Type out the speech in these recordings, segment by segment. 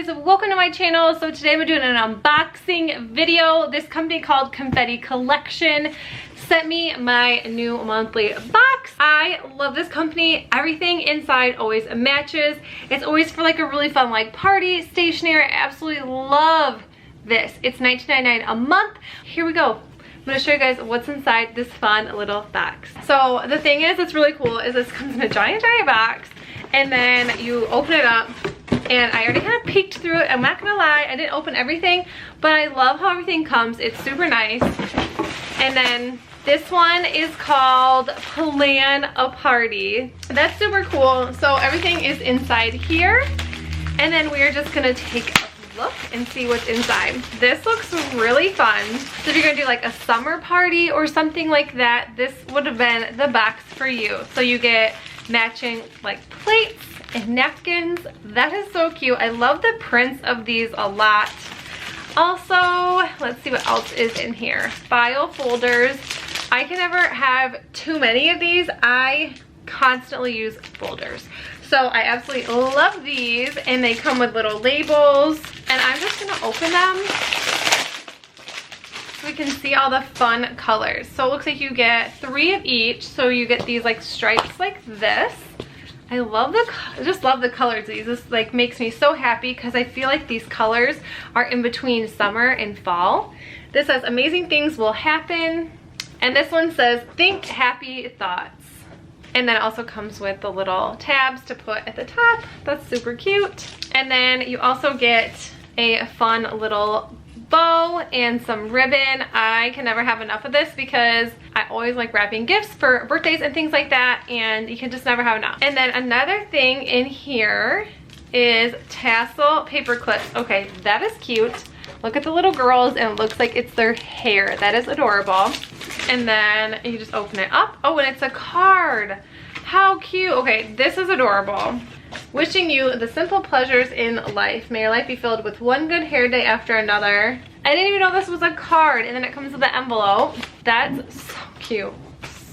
guys, welcome to my channel. So today I'm doing an unboxing video. This company called Confetti Collection sent me my new monthly box. I love this company. Everything inside always matches. It's always for like a really fun like party stationery. I absolutely love this. It's $19.99 a month. Here we go. I'm gonna show you guys what's inside this fun little box. So the thing is, it's really cool, is this comes in a giant box, and then you open it up, and I already kind of peeked through it. I'm not gonna lie, I didn't open everything, but I love how everything comes. It's super nice. And then this one is called Plan a Party. That's super cool. So everything is inside here, and then we're just gonna take a look and see what's inside. This looks really fun. So if you're gonna do like a summer party or something like that, this would have been the box for you. So you get matching like plates and napkins. That is so cute. I love the prints of these a lot. Also, let's see what else is in here. File folders. I can never have too many of these. I constantly use folders. So I absolutely love these, and they come with little labels, and I'm just gonna open them so we can see all the fun colors. So it looks like you get 3 of each, so you get these like stripes like this. I love I just love the colors of these. This like makes me so happy because I feel like these colors are in between summer and fall. This says amazing things will happen, and this one says think happy thoughts. And then it also comes with the little tabs to put at the top. That's super cute. And then you also get a fun little bow and some ribbon. I can never have enough of this because I always like wrapping gifts for birthdays and things like that, and you can just never have enough. And then another thing in here is tassel paper clips. Okay, that is cute. Look at the little girls, and it looks like it's their hair. That is adorable. And then you just open it up. Oh, and it's a card. How cute. Okay, this is adorable. Wishing you the simple pleasures in life. May your life be filled with one good hair day after another. I didn't even know this was a card, and then it comes with the envelope. That's so cute.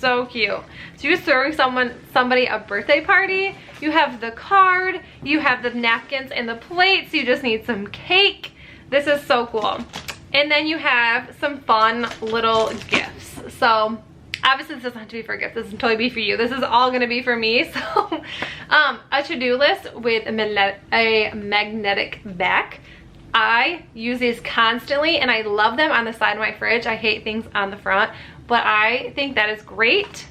So cute. So you're throwing somebody a birthday party. You have the card, you have the napkins and the plates. You just need some cake. This is so cool. And then you have some fun little gifts. So obviously this doesn't have to be for a gift. This is totally be for you. This is all gonna be for me. So a to-do list with a magnetic back. I use these constantly, and I love them on the side of my fridge. I hate things on the front, but I think that is great.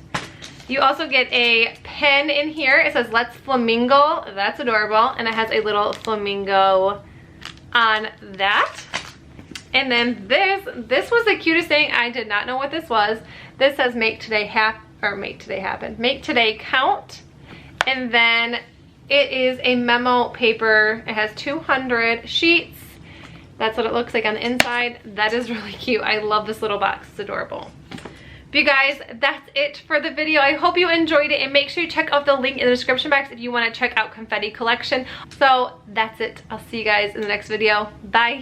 You also get a pen in here. It says let's flamingo. That's adorable. And it has a little flamingo on that. And then this was the cutest thing. I did not know what this was. This says make today happen. Make today count. And then it is a memo paper. It has 200 sheets. That's what it looks like on the inside. That is really cute. I love this little box. It's adorable. But you guys, that's it for the video. I hope you enjoyed it, and make sure you check out the link in the description box if you want to check out Confetti Collection. So that's it. I'll see you guys in the next video. Bye.